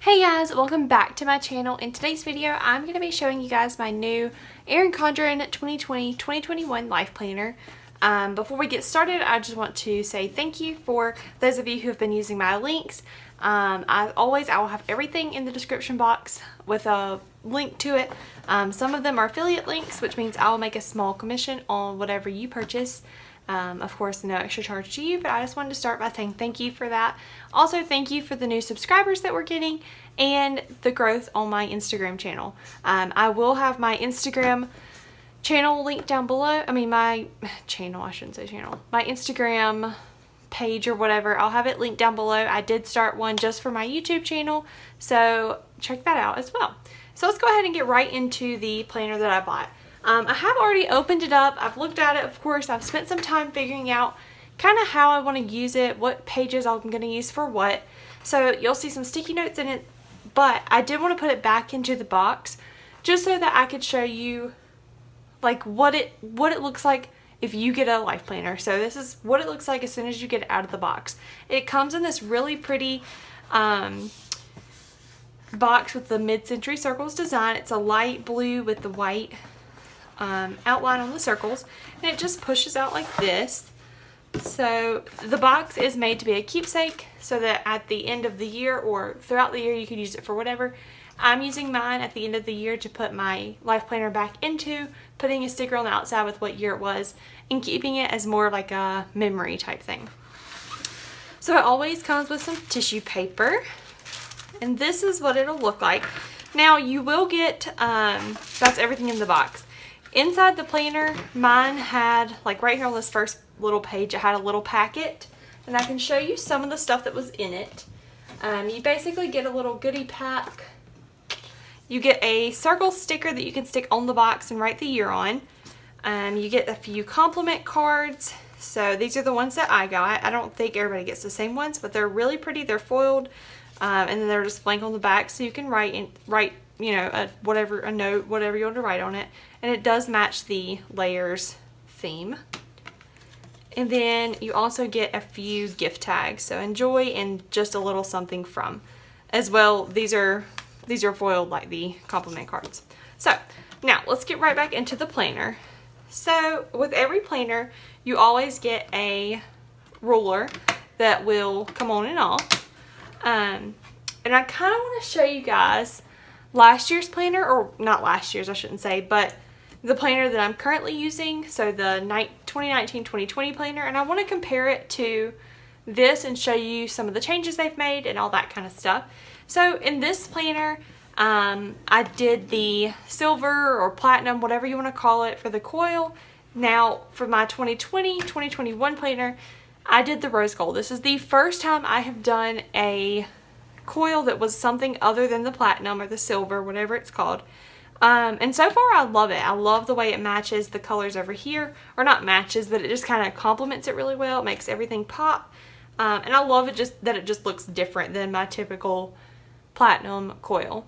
Hey guys, welcome back to my channel. In today's video, I'm going to be showing you guys my new Erin Condren 2020-2021 Life Planner. Before we get started, I just want to say thank you for those of you who have been using my links. As always, I will have everything in the description box with a link to it. Some of them are affiliate links, which means I'll make a small commission on whatever you purchase. Of course, no extra charge to you, but I just wanted to start by saying thank you for that. Also, thank you for the new subscribers that we're getting and the growth on my Instagram channel. I will have my Instagram channel linked down below. My channel, I shouldn't say channel. My Instagram page or whatever, I'll have it linked down below. I did start one just for my YouTube channel, so check that out as well. So let's go ahead and get right into the planner that I bought. I have already opened it up. I've looked at it, of course. I've spent some time figuring out kind of how I want to use it, what pages I'm going to use for what. So you'll see some sticky notes in it, but I did want to put it back into the box just so that I could show you like what it looks like if you get a life planner. So this is what it looks like as soon as you get it out of the box. It comes in this really pretty box with the mid-century circles design. It's a light blue with the white outline on the circles, and it just pushes out like this. So the box is made to be a keepsake so that at the end of the year or throughout the year you can use it for whatever. I'm using mine at the end of the year to put my life planner back into, putting a sticker on the outside with what year it was, and keeping it as more like a memory type thing. So it always comes with some tissue paper, and this is what it'll look like. Now you will get, that's everything in the box. Inside the planner, mine had, like right here on this first little page, it had a little packet, and I can show you some of the stuff that was in it. You basically get a little goodie pack. You get a circle sticker that you can stick on the box and write the year on. You get a few compliment cards. So these are the ones that I got. I don't think everybody gets the same ones, but they're really pretty. They're foiled, and then they're just blank on the back, so you can write you know, a note, whatever you want to write on it. And it does match the layers theme. And then you also get a few gift tags. So enjoy and just a little something from. As well, these are foiled like the compliment cards. So now let's get right back into the planner. So with every planner, you always get a ruler that will come on and off. And I kind of want to show you guys last year's planner, or not last year's, I shouldn't say, but the planner that I'm currently using, so the 2019-2020 planner, and I want to compare it to this and show you some of the changes they've made and all that kind of stuff. So in this planner, I did the silver or platinum, whatever you want to call it, for the coil. Now for my 2020-2021 planner, I did the rose gold. This is the first time I have done a coil that was something other than the platinum or the silver, whatever it's called. And so far I love it. I love the way it matches the colors over here, or not matches, but it just kind of complements it really well. It makes everything pop. And I love it that it just looks different than my typical platinum coil.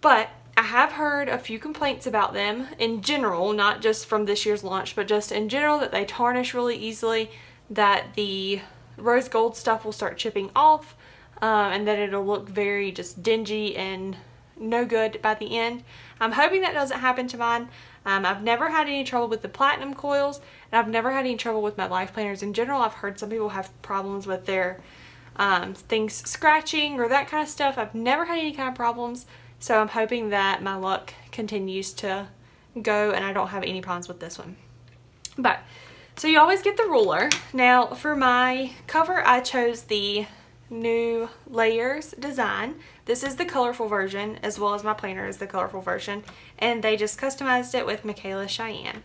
But I have heard a few complaints about them in general, not just from this year's launch, but just in general, that they tarnish really easily, that the rose gold stuff will start chipping off, and that it'll look very just dingy and no good by the end. I'm hoping that doesn't happen to mine. I've never had any trouble with the platinum coils, and I've never had any trouble with my life planners in general. I've heard some people have problems with their things scratching or that kind of stuff. I've never had any kind of problems, so I'm hoping that my luck continues to go and I don't have any problems with this one. But so you always get the ruler. Now for my cover, I chose the new layers design. This is the colorful version, as well as my planner is the colorful version, and they just customized it with Michaela Cheyenne.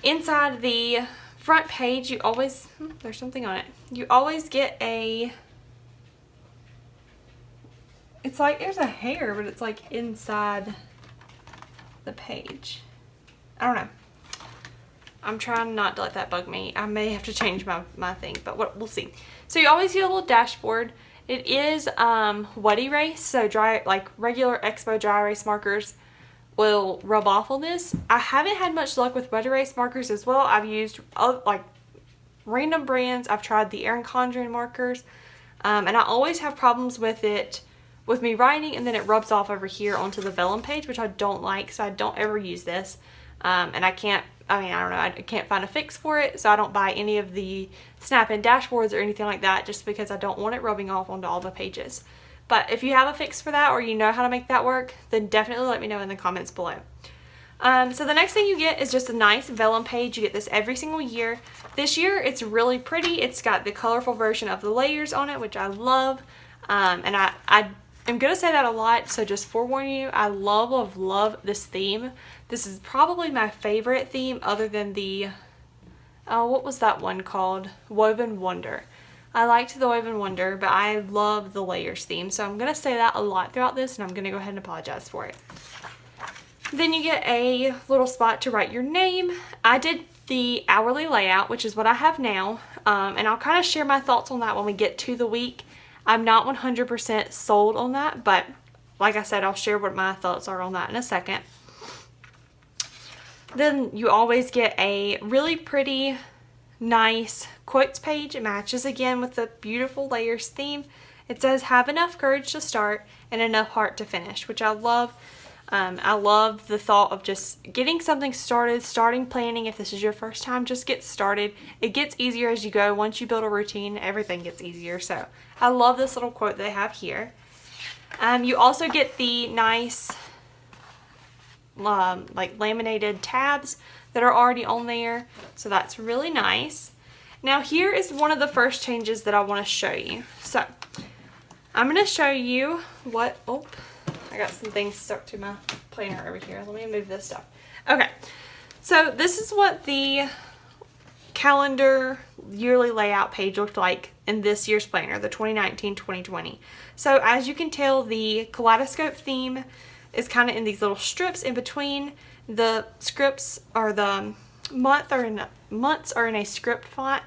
Inside the front page, you always, there's something on it. You always get it's like there's a hair, but it's like inside the page. I don't know. I'm trying not to let that bug me. I may have to change my thing, but we'll see. So you always get a little dashboard. It is wet erase, so dry, like regular Expo dry erase markers will rub off on this. I haven't had much luck with wet erase markers as well. I've used like random brands. I've tried the Erin Condren markers, and I always have problems with it with me writing, and then it rubs off over here onto the vellum page, which I don't like, so I don't ever use this. And I can't find a fix for it, so I don't buy any of the snap-in dashboards or anything like that, just because I don't want it rubbing off onto all the pages. But if you have a fix for that, or you know how to make that work, then definitely let me know in the comments below. So the next thing you get is just a nice vellum page. You get this every single year. This year it's really pretty. It's got the colorful version of the layers on it, which I love. And I'm gonna say that a lot, so just forewarn you, I love this theme. This is probably my favorite theme other than the, what was that one called? Woven Wonder. I liked the Woven Wonder, but I love the layers theme, so I'm gonna say that a lot throughout this, and I'm gonna go ahead and apologize for it. Then you get a little spot to write your name. I did the hourly layout, which is what I have now, and I'll kind of share my thoughts on that when we get to the week. I'm not 100% sold on that, but like I said, I'll share what my thoughts are on that in a second. Then you always get a really pretty, nice quotes page. It matches again with the beautiful layers theme. It says, have enough courage to start and enough heart to finish, which I love. I love the thought of just getting something started, starting planning. If this is your first time, just get started. It gets easier as you go. Once you build a routine, everything gets easier. So I love this little quote they have here. You also get the nice like laminated tabs that are already on there. So that's really nice. Now here is one of the first changes that I want to show you. So I'm going to show you what, I got some things stuck to my planner over here. Let me move this stuff. Okay, so this is what the calendar yearly layout page looked like in this year's planner, the 2019-2020. So as you can tell, the kaleidoscope theme is kind of in these little strips in between. The scripts, or the months are in a script font,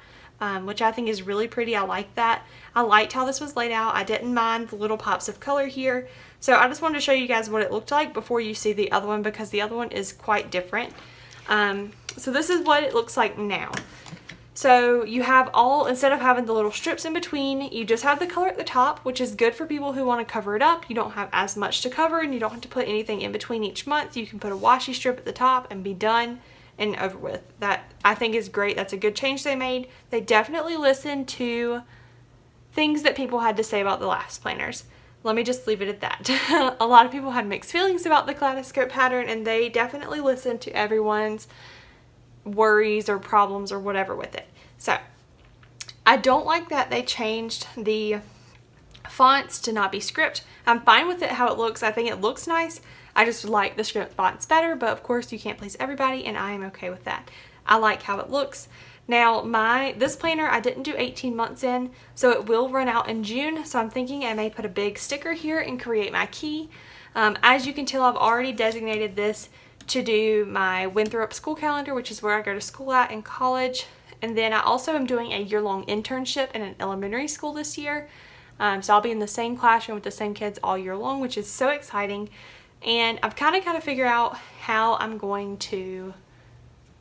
which I think is really pretty. I like that. I liked how this was laid out. I didn't mind the little pops of color here. So I just wanted to show you guys what it looked like before you see the other one, because the other one is quite different. So this is what it looks like now. So you have instead of having the little strips in between, you just have the color at the top, which is good for people who want to cover it up. You don't have as much to cover, and you don't have to put anything in between each month. You can put a washi strip at the top and be done and over with. That I think is great. That's a good change they made. They definitely listened to things that people had to say about the last planners. Let me just leave it at that. A lot of people had mixed feelings about the kaleidoscope pattern, and they definitely listened to everyone's worries or problems or whatever with it. So I don't like that they changed the fonts to not be script. I'm fine with it how it looks. I think it looks nice. I just like the script fonts better, but of course you can't please everybody, and I am okay with that. I like how it looks. Now this planner I didn't do 18 months in, so it will run out in June, so I'm thinking I may put a big sticker here and create my key. As you can tell, I've already designated this to do my Winthrop school calendar, which is where I go to school at in college. And then I also am doing a year-long internship in an elementary school this year. So I'll be in the same classroom with the same kids all year long, which is so exciting. And I've kind of got to figure out how I'm going to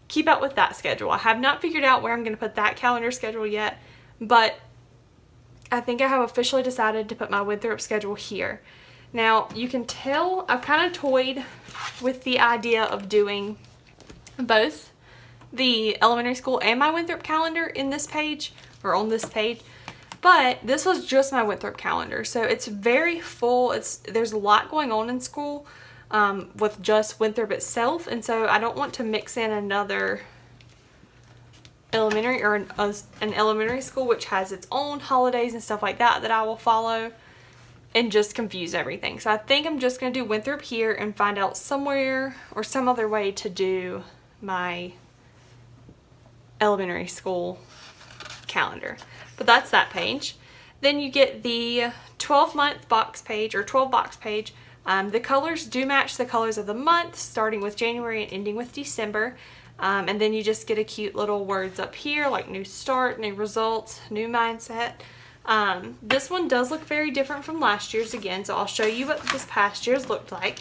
keep up with that schedule. I have not figured out where I'm going to put that calendar schedule yet, but I think I have officially decided to put my Winthrop schedule here. Now you can tell I've kind of toyed with the idea of doing both the elementary school and my Winthrop calendar in this page, or on this page, but this was just my Winthrop calendar, so it's very full. There's a lot going on in school with just Winthrop itself, and so I don't want to mix in another elementary or an elementary school which has its own holidays and stuff like that I will follow, and just confuse everything. So I think I'm just going to do Winthrop here and find out somewhere or some other way to do my elementary school calendar. But that's that page. Then you get the 12-month box page, or 12 box page. The colors do match the colors of the month, starting with January and ending with December. And then you just get a cute little words up here like new start, new results, new mindset. This one does look very different from last year's again, so I'll show you what this past year's looked like.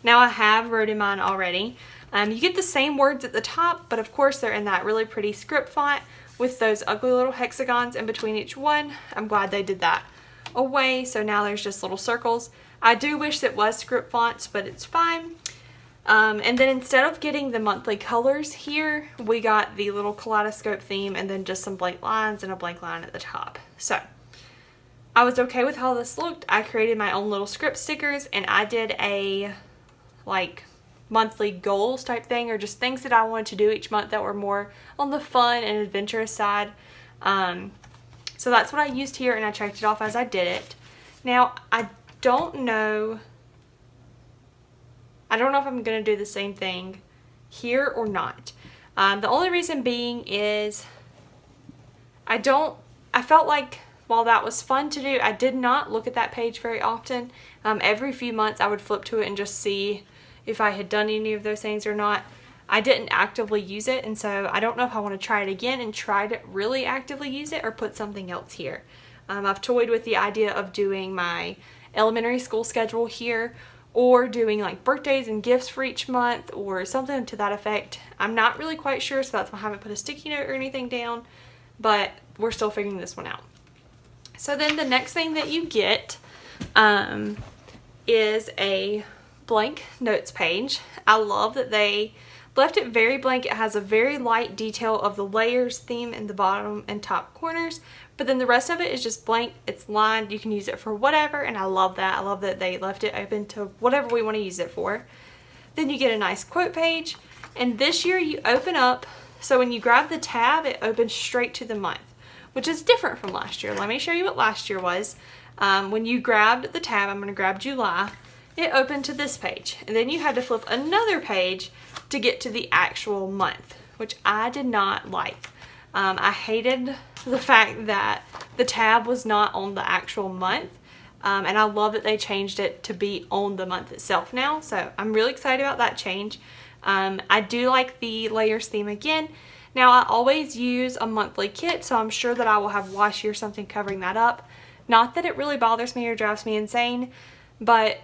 Now I have wrote in mine already. You get the same words at the top, but of course they're in that really pretty script font with those ugly little hexagons in between each one. I'm glad they did that. away, so now there's just little circles. I do wish it was script fonts, but it's fine. And then instead of getting the monthly colors here, we got the little kaleidoscope theme and then just some blank lines and a blank line at the top. So I was okay with how this looked. I created my own little script stickers, and I did a like monthly goals type thing, or just things that I wanted to do each month that were more on the fun and adventurous side. So that's what I used here, and I checked it off as I did it. Now, I don't know if I'm going to do the same thing here or not. The only reason being is I felt like while that was fun to do, I did not look at that page very often. Every few months I would flip to it and just see if I had done any of those things or not. I didn't actively use it, and so I don't know if I want to try it again and try to really actively use it or put something else here. I've toyed with the idea of doing my elementary school schedule here, or doing like birthdays and gifts for each month or something to that effect. I'm not really quite sure, so that's why I haven't put a sticky note or anything down, but we're still figuring this one out. So then the next thing that you get is a blank notes page. I love that they left it very blank. It has a very light detail of the layers theme in the bottom and top corners, but then the rest of it is just blank. It's lined. You can use it for whatever, and I love that. I love that they left it open to whatever we want to use it for. Then you get a nice quote page, and this year you open up, so when you grab the tab, it opens straight to the month, which is different from last year. Let me show you what last year was. When you grabbed the tab, I'm going to grab July, it opened to this page, and then you had to flip another page to get to the actual month, which I did not like. I hated the fact that the tab was not on the actual month, and I love that they changed it to be on the month itself now, so I'm really excited about that change. I do like the layers theme again. Now, I always use a monthly kit, so I'm sure that I will have washi or something covering that up. Not that it really bothers me or drives me insane, but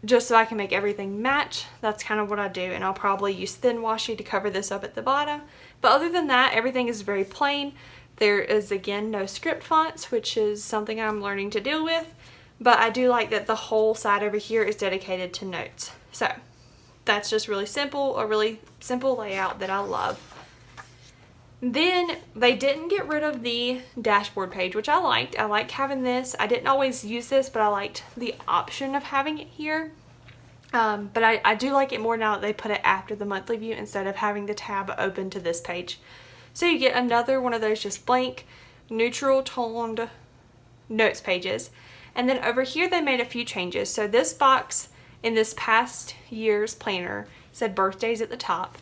just so I can make everything match, that's kind of what I do, and I'll probably use thin washi to cover this up at the bottom. But other than that, everything is very plain. There is, again, no script fonts, which is something I'm learning to deal with, but I do like that the whole side over here is dedicated to notes. So that's just really simple, a really simple layout that I love. Then they didn't get rid of the dashboard page, which I liked. I like having this. I didn't always use this, but I liked the option of having it here. But I do like it more now that they put it after the monthly view instead of having the tab open to this page. So you get another one of those just blank, neutral toned notes pages. And then over here they made a few changes. So this box in this past year's planner said birthdays at the top.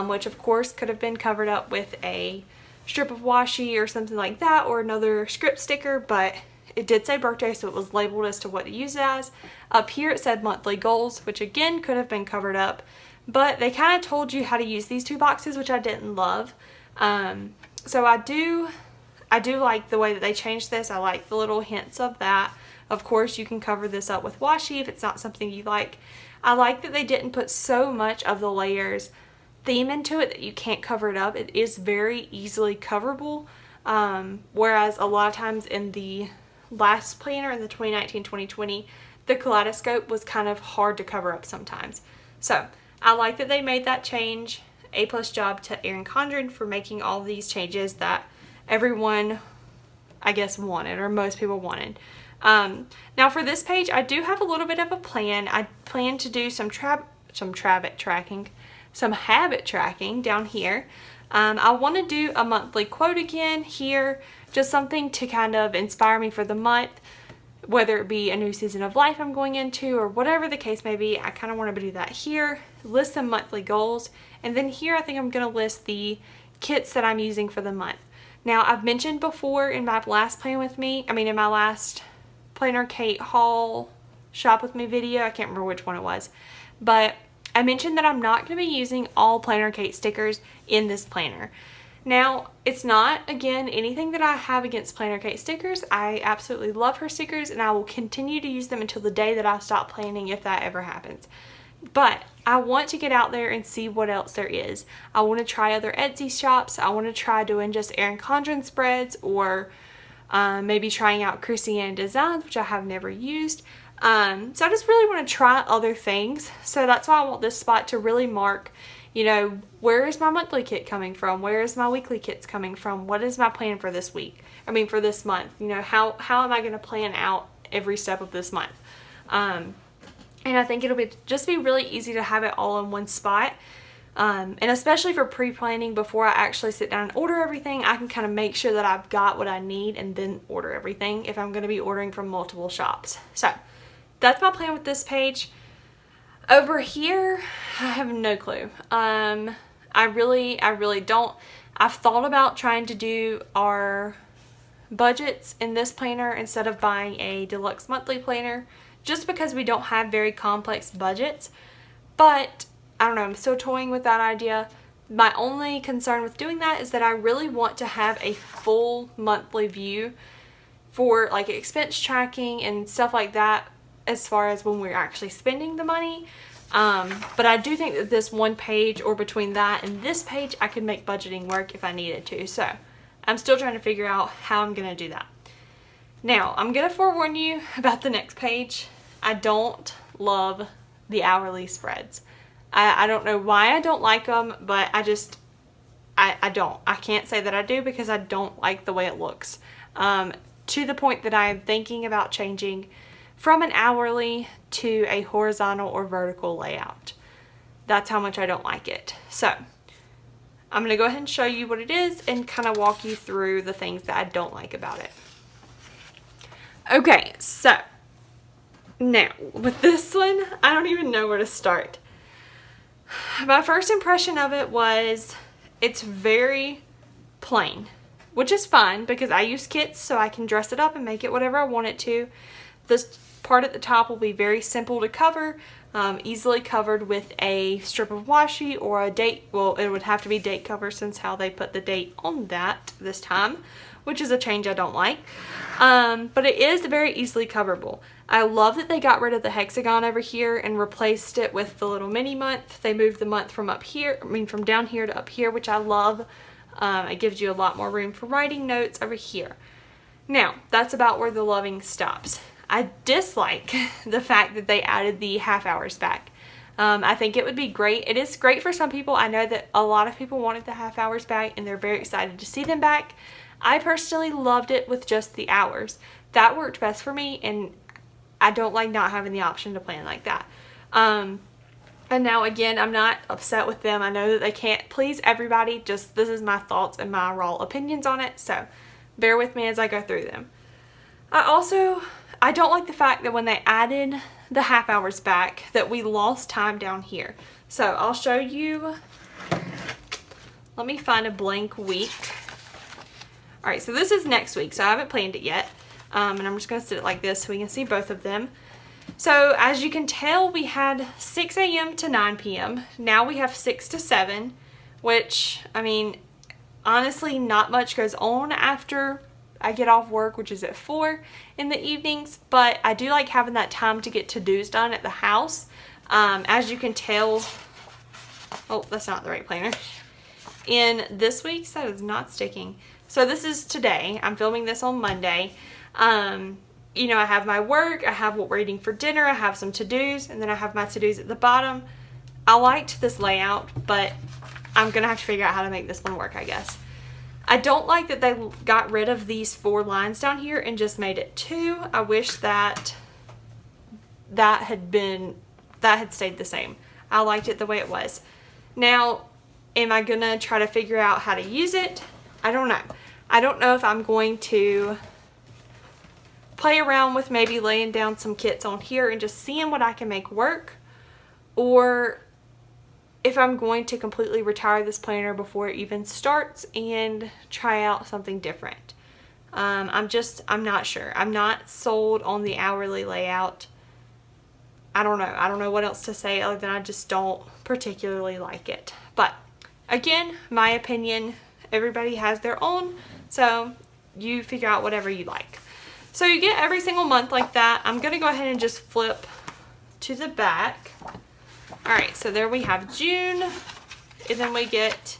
Which of course could have been covered up with a strip of washi or something like that, or another script sticker, but it did say birthday, so it was labeled as to what to use it as. Up here it said monthly goals, which again could have been covered up, but they kind of told you how to use these two boxes, which I didn't love. So I do like the way that they changed this. I like the little hints of that. Of course, you can cover this up with washi if it's not something you like. I like that they didn't put so much of the layers theme into it that you can't cover it up. It is very easily coverable, whereas a lot of times in the last planner in the 2019-2020, the kaleidoscope was kind of hard to cover up sometimes. So I like that they made that change. A+ job to Erin Condren for making all these changes that everyone, I guess, wanted, or most people wanted. Now for this page, I do have a little bit of a plan. I plan to do some habit tracking down here. I want to do a monthly quote again here, just something to kind of inspire me for the month, whether it be a new season of life I'm going into or whatever the case may be. I kind of want to do that here, list some monthly goals, and then here I think I'm going to list the kits that I'm using for the month. Now, I've mentioned before in my last in my last Planner Kate haul shop with me video, I can't remember which one it was, but I mentioned that I'm not going to be using all Planner Kate stickers in this planner. Now, it's not, again, anything that I have against Planner Kate stickers. I absolutely love her stickers, and I will continue to use them until the day that I stop planning, if that ever happens. But I want to get out there and see what else there is. I want to try other Etsy shops. I want to try doing just Erin Condren spreads or maybe trying out Christiane Designs, which I have never used. So I just really want to try other things. So that's why I want this spot to really mark, you know, where is my monthly kit coming from? Where is my weekly kits coming from? What is my plan for this week? I mean, for this month, you know, how am I going to plan out every step of this month? And I think it'll just be really easy to have it all in one spot. And especially for pre-planning, before I actually sit down and order everything, I can kind of make sure that I've got what I need and then order everything if I'm going to be ordering from multiple shops. So that's my plan with this page. Over here, I have no clue. I really don't. I've thought about trying to do our budgets in this planner instead of buying a deluxe monthly planner, just because we don't have very complex budgets. But I don't know, I'm still toying with that idea. My only concern with doing that is that I really want to have a full monthly view for like expense tracking and stuff like that, as far as when we're actually spending the money. But I do think that this one page, or between that and this page, I could make budgeting work if I needed to. So I'm still trying to figure out how I'm going to do that. Now, I'm going to forewarn you about the next page. I don't love the hourly spreads. I don't know why I don't like them, but I don't. I can't say that I do because I don't like the way it looks. To the point that I am thinking about changing from an hourly to a horizontal or vertical layout. That's how much I don't like it. So I'm going to go ahead and show you what it is and kind of walk you through the things that I don't like about it. Okay, so now with this one, I don't even know where to start. My first impression of it was it's very plain, which is fine because I use kits so I can dress it up and make it whatever I want it to. This part at the top will be very simple to cover, easily covered with a strip of washi or a date. Well, it would have to be date cover since how they put the date on that this time, which is a change I don't like. But it is very easily coverable. I love that they got rid of the hexagon over here and replaced it with the little mini month. They moved the month from up here, from down here to up here, which I love. It gives you a lot more room for writing notes over here. Now, that's about where the loving stops. I dislike the fact that they added the half hours back. I think it would be great. It is great for some people. I know that a lot of people wanted the half hours back and they're very excited to see them back. I personally loved it with just the hours. That worked best for me, and I don't like not having the option to plan like that. And now again, I'm not upset with them. I know that they can't please everybody. Just this is my thoughts and my raw opinions on it. So bear with me as I go through them. I don't like the fact that when they added the half hours back that we lost time down here. So I'll show you. Let me find a blank week. Alright, so this is next week, so I haven't planned it yet. And I'm just going to sit it like this so we can see both of them. So as you can tell, we had 6 a.m. to 9 p.m. Now we have 6 to 7, which, I mean, honestly, not much goes on after I get off work, which is at 4 in the evenings, but I do like having that time to get to-dos done at the house. As you can tell, oh, that's not the right planner. In this week's, that is not sticking. So this is today. I'm filming this on Monday. You know, I have my work, I have what we're eating for dinner, I have some to-dos, and then I have my to-dos at the bottom. I liked this layout, but I'm gonna have to figure out how to make this one work, I guess. I don't like that they got rid of these 4 lines down here and just made it 2. I wish that had stayed the same. I liked it the way it was. Now, am I gonna try to figure out how to use it? I don't know. I don't know if I'm going to play around with maybe laying down some kits on here and just seeing what I can make work, or if I'm going to completely retire this planner before it even starts and try out something different. I'm not sure. I'm not sold on the hourly layout. I don't know. I don't know what else to say other than I just don't particularly like it. But again, my opinion, everybody has their own, so you figure out whatever you like. So you get every single month like that. I'm going to go ahead and just flip to the back. Alright, so there we have June, and then we get,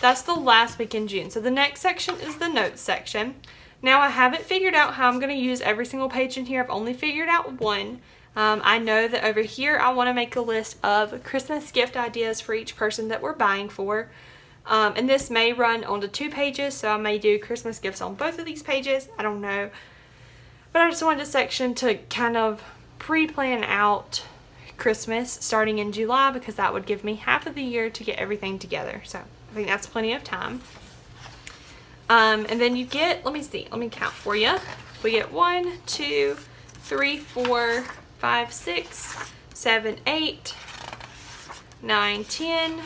that's the last week in June. So the next section is the notes section. Now, I haven't figured out how I'm going to use every single page in here. I've only figured out one. I know that over here I want to make a list of Christmas gift ideas for each person that we're buying for. And this may run onto 2 pages, so I may do Christmas gifts on both of these pages. I don't know. But I just wanted a section to kind of pre-plan out Christmas starting in July, because that would give me half of the year to get everything together. So I think that's plenty of time. And then you get, let me count for you. We get 1, 2, 3, 4, 5, 6, 7, 8, 9, 10,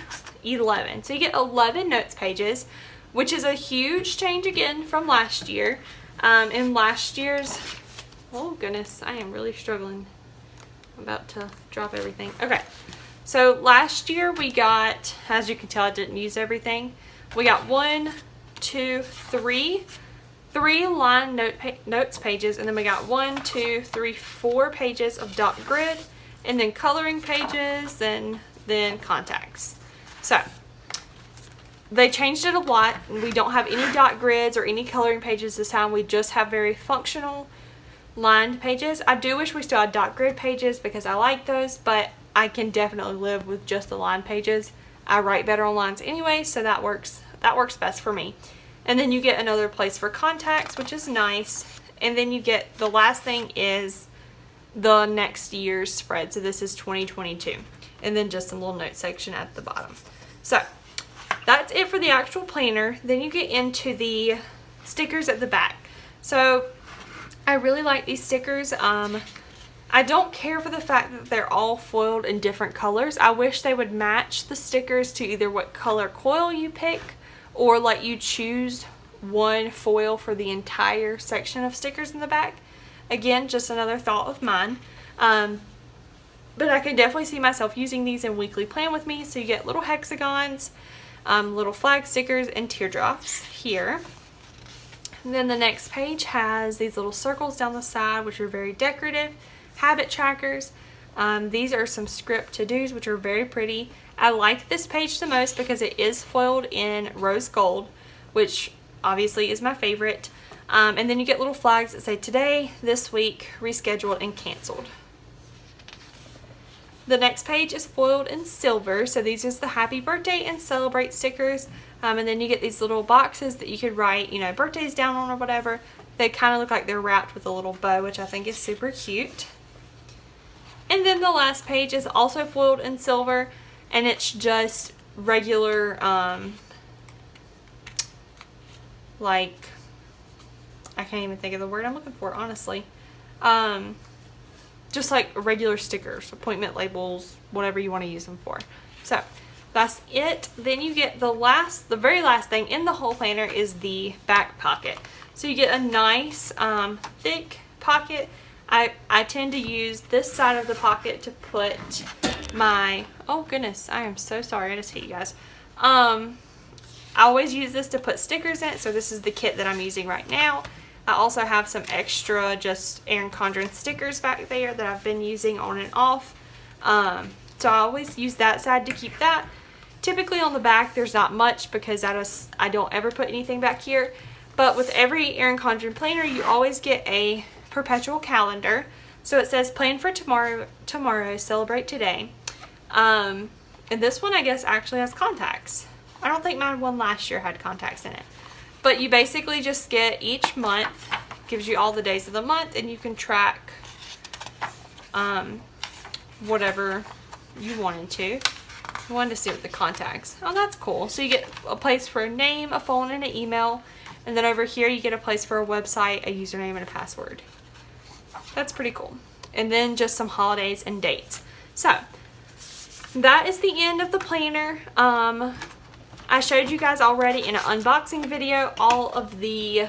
11. So you get 11 notes pages, which is a huge change again from last year. In last year's, oh goodness, I am really struggling. I'm about to drop everything. Okay, so last year we got, as you can tell, I didn't use everything. We got 1, 2, 3 line notes pages, and then we got 1, 2, 3, 4 pages of dot grid, and then coloring pages, and then contacts. So they changed it a lot. We don't have any dot grids or any coloring pages this time. We just have very functional lined pages. I do wish we still had dot grid pages because I like those, but I can definitely live with just the line pages. I write better on lines anyway, so that works best for me. And then you get another place for contacts, which is nice. And then you get, the last thing is the next year's spread. So this is 2022. And then just a little note section at the bottom. So that's it for the actual planner. Then you get into the stickers at the back. So I really like these stickers. I don't care for the fact that they're all foiled in different colors. I wish they would match the stickers to either what color coil you pick, or let you choose one foil for the entire section of stickers in the back. Again, just another thought of mine. But I can definitely see myself using these in weekly plan with me. So you get little hexagons, little flag stickers, and teardrops here. And then the next page has these little circles down the side, which are very decorative. Habit trackers. These are some script to-dos, which are very pretty. I like this page the most because it is foiled in rose gold, which obviously is my favorite. And then you get little flags that say today, this week, rescheduled, and canceled. The next page is foiled in silver, so these are the happy birthday and celebrate stickers. And then you get these little boxes that you could write, you know, birthdays down on or whatever. They kind of look like they're wrapped with a little bow, which I think is super cute. And then the last page is also foiled in silver, and it's just regular, like, I can't even think of the word I'm looking for, honestly. Just like regular stickers, appointment labels, whatever you want to use them for. So that's it. Then you get the very last thing in the whole planner is the back pocket. So you get a nice thick pocket. I tend to use this side of the pocket to put my, oh goodness, I am so sorry, I just hate you guys. I always use this to put stickers in it, so this is the kit that I'm using right now. I also have some extra just Erin Condren stickers back there that I've been using on and off. So I always use that side to keep that. Typically on the back there's not much because I don't ever put anything back here. But with every Erin Condren planner you always get a perpetual calendar. So it says plan for tomorrow, celebrate today. And this one I guess actually has contacts. I don't think mine one last year had contacts in it. But you basically just get each month, gives you all the days of the month, and you can track whatever you wanted to. I wanted to see what the contacts. Oh, that's cool. So you get a place for a name, a phone, and an email. And then over here you get a place for a website, a username, and a password. That's pretty cool. And then just some holidays and dates. So that is the end of the planner. I showed you guys already in an unboxing video all of the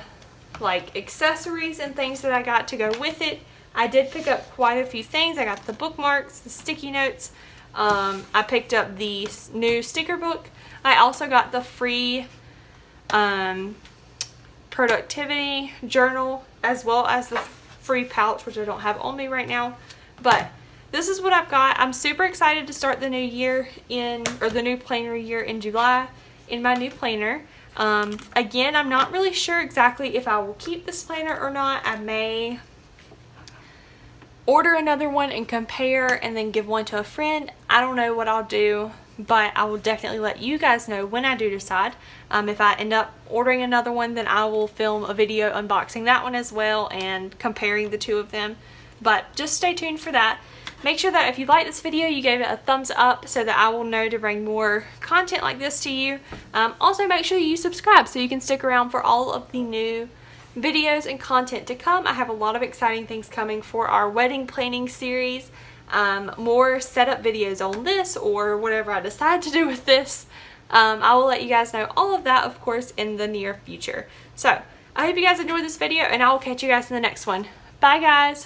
like accessories and things that I got to go with it. I did pick up quite a few things. I got the bookmarks, the sticky notes. I picked up the new sticker book. I also got the free productivity journal as well as the free pouch, which I don't have on me right now. But this is what I've got. I'm super excited to start the new year the new planner year in July in my new planner. Again, I'm not really sure exactly if I will keep this planner or not. I may order another one and compare and then give one to a friend. I don't know what I'll do, but I will definitely let you guys know when I do decide. If I end up ordering another one, then I will film a video unboxing that one as well and comparing the two of them. But just stay tuned for that. Make sure that if you like this video, you gave it a thumbs up so that I will know to bring more content like this to you. Also, make sure you subscribe so you can stick around for all of the new videos and content to come. I have a lot of exciting things coming for our wedding planning series. More setup videos on this or whatever I decide to do with this. I will let you guys know all of that, of course, in the near future. So, I hope you guys enjoyed this video, and I will catch you guys in the next one. Bye, guys!